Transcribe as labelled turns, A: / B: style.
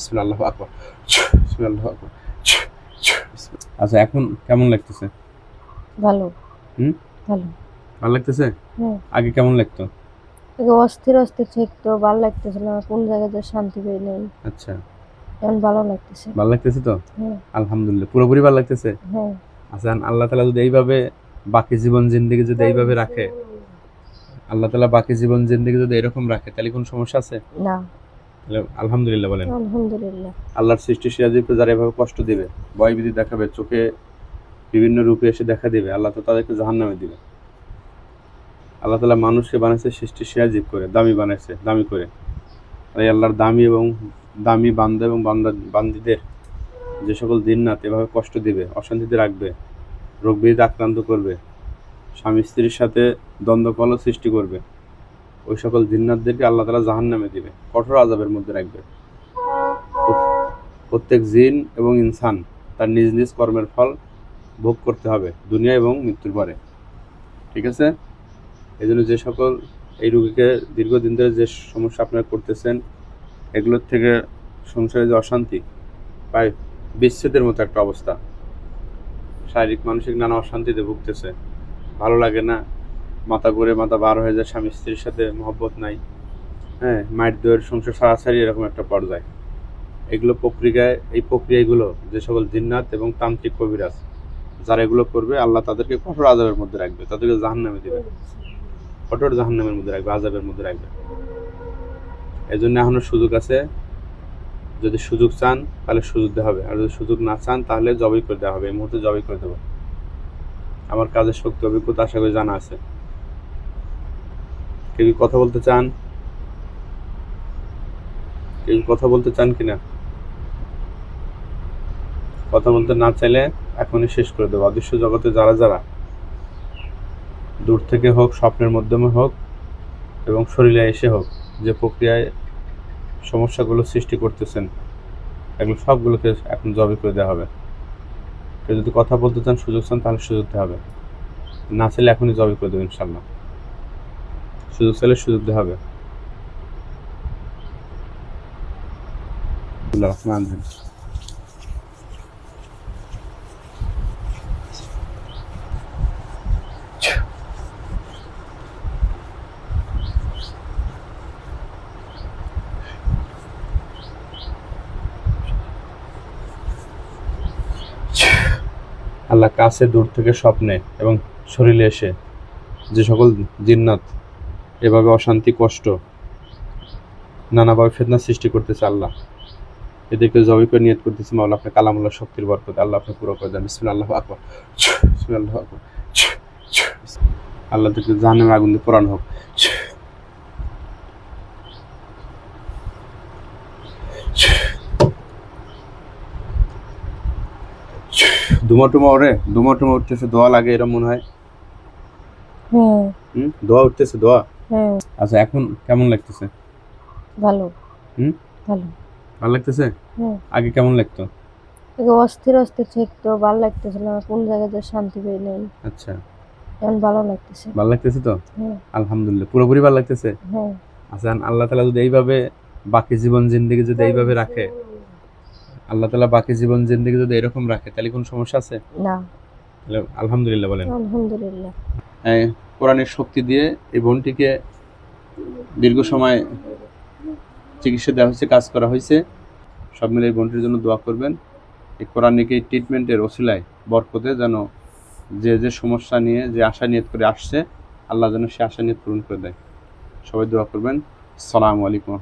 A: বিসমিল্লাহ আকবার। বিসমিল্লাহ আকবার। আচ্ছা, এখন কেমন লাগতেছে?
B: ভালো।
A: হুম,
B: ভালো।
A: ভালো লাগতেছে?
B: হ্যাঁ।
A: আগে কেমন লাগতো?
B: আগে অস্থির অস্থির ঠেকতো, ভাল লাগতেছিল না, কোন জায়গায় যে শান্তি পাই নাই।
A: আচ্ছা,
B: এখন ভালো লাগতেছে।
A: ভালো লাগতেছে তো?
B: হ্যাঁ।
A: আলহামদুলিল্লাহ, পুরোপুরি ভালো লাগতেছে।
B: হ্যাঁ।
A: আচ্ছা, আল্লাহ তাআলা যদি এইভাবে বাকি জীবন জিন্দেগি যদি এইভাবে রাখে, আল্লাহ তাআলা বাকি জীবন জিন্দেগি যদি এরকম রাখে, তাহলে কোনো সমস্যা আছে?
B: না।
A: তাহলে আলহামদুলিল্লাহ বলেন।
B: আলহামদুলিল্লাহ।
A: আল্লাহর সৃষ্টি সিরাজীবকে যারা এভাবে কষ্ট দিবে, ভয়ভীতি দেখাবে, চোখে বিভিন্ন রূপে এসে দেখা দিবে, আল্লাহ তো তাদেরকে জাহান্নামে দিবে। আল্লাহ তাআলা মানুষকে বানাইছে সৃষ্টি সিরাজীব করে, দামি বানাইছে, দামি করে। আর এই আল্লাহর দামি বান্দা এবং বান্দীদের যে সকল জিন্নাত এভাবে কষ্ট দিবে, অশান্তিতে রাখবে, রোগ ব্যাধিতে আক্রান্ত করবে, স্বামী স্ত্রীর সাথে দ্বন্দ্ব কলহ সৃষ্টি করবে, ওই সকল জিন্নাতদেরকে আল্লাহ তাআলা জাহান্নামে দিবে, কঠোর আযাবের মধ্যে রাখবে। প্রত্যেক জিন এবং ইনসান তার নিজ নিজ কর্মের ফল ভোগ করতে হবে দুনিয়া এবং মৃত্যুর পরে। ঠিক আছে? এই জন্য যে সকল এই রোগীকে দীর্ঘদিন ধরে যে সমস্যা আপনারা করতেছেন, এগুলোর থেকে সংসারে যে অশান্তি, প্রায় বিচ্ছেদের মতো একটা অবস্থা, শারীরিক মানসিক নানা অশান্তিতে ভুগতেছে, ভালো লাগে না, মাথা ঘুরে মাথা বার হয়ে যায়, স্বামী স্ত্রীর সাথে মহব্বত নাই, হ্যাঁ, মায়ের দইয়ের সংসার ছাড়াছাড়ি, এরকম একটা পর্যায়ে। এই প্রক্রিয়াগুলো যে সকল জিন্নাত এবং তান্ত্রিক কবিরাজ যারা এগুলো করবে, আল্লাহ তাদেরকে কঠোর আযাবের মধ্যে রাখবে, তাদেরকে জাহান্নামে দিবে, কঠোর জাহান্নামের মধ্যে রাখবে, আযাবের মধ্যে রাখবে। এই জন্য এখনো সুযোগ আছে, যদি সুযোগ চান তাহলে সুযোগ দেওয়া হবে, আর যদি সুযোগ না চান তাহলে জবাই করে দেওয়া হবে। এই মুহূর্তে জবাই করে দেবো। আমার কাজের শক্তি অভিজ্ঞতা আশা করি জানা আছে। কেউ কি কথা বলতে চান? কেউ কথা বলতে চান কিনা? কথা বলতে না চাইলে এখনই শেষ করে দেবো। অদৃশ্য জগতে যারা যারা দূর থেকে হোক, স্বপ্নের মাধ্যমে হোক এবং শরীরে এসে হোক, যে প্রক্রিয়ায় সমস্যাগুলো সৃষ্টি করতেছেন, এগুলো সবগুলোকে এখন জবাই করে দেওয়া হবে। কেউ যদি কথা বলতে চান, সুযোগ চান, তাহলে সুযোগ দেওয়া হবে। না চাইলে এখনই জবাই করে দেবো ইনশাল্লাহ। সুযোগ চাইলে সুযোগ দেওয়া হবে। আল্লাহ কাছে, দূর থেকে, স্বপ্নে এবং শরীরে এসে যে সকল জিন্নাত এভাবে অশান্তি, কষ্ট, নানাভাবে ফিতনা সৃষ্টি করতেছে, আল্লাহ এদেরকে জবাই করে নিয়ত করতেছে, মাওলা আপনার কালামুল্লাহ শক্তির বরকতে আল্লাহ আপনি পুরো করে দেন। বিসমিল্লাহ আকবার। বিসমিল্লাহ আকবার। আল্লাহ থেকে জাহান্নামের আগুন দিয়ে পোড়ানো হোক। ধুমা উঠতেছে, দোয়া লাগে এরকম মনে হয়।
B: হ্যাঁ।
A: দোয়া উঠতেছে, দোয়া।
B: হ্যাঁ।
A: আচ্ছা, এখন কেমন লাগতেছে?
B: ভালো।
A: হুম,
B: ভালো।
A: ভালো লাগতেছে?
B: হ্যাঁ।
A: আগে কেমন লাগতো?
B: আগে অস্থির অস্থির ঠেকতো, ভাল লাগতেছিল না, কোন জায়গায় যে শান্তি পাই নাই।
A: আচ্ছা,
B: এখন ভালো লাগতেছে।
A: ভালো লাগতেছে তো?
B: হ্যাঁ।
A: আলহামদুলিল্লাহ, পুরোপুরি ভালো লাগতেছে।
B: হ্যাঁ।
A: আচ্ছা, আল্লাহ তাআলা যদি এইভাবে বাকি জীবন জিন্দেগি যদি এইভাবে রাখে, আল্লাহ তাআলা বাকি জীবন জিন্দেগি যদি এরকম রাখে, তাহলে কোনো সমস্যা আছে?
B: না।
A: তাহলে আলহামদুলিল্লাহ বলেন।
B: আলহামদুলিল্লাহ।
A: কোরআনের শক্তি দিয়ে এই বোনটিকে দীর্ঘ সময় চিকিৎসা দেওয়া হয়েছে, কাজ করা হয়েছে। সব মিলে এই বোনটির জন্য দোয়া করবেন। এই কোরআনিক এই ট্রিটমেন্টের ওসিলায় বরকতে যেন যে সমস্যা নিয়ে যে আশা নিয়ত করে আসছে, আল্লাহ যেন সে আশা নিয়ত পূরণ করে দেয়। সবাই দোয়া করবেন। আসসালামু আলাইকুম।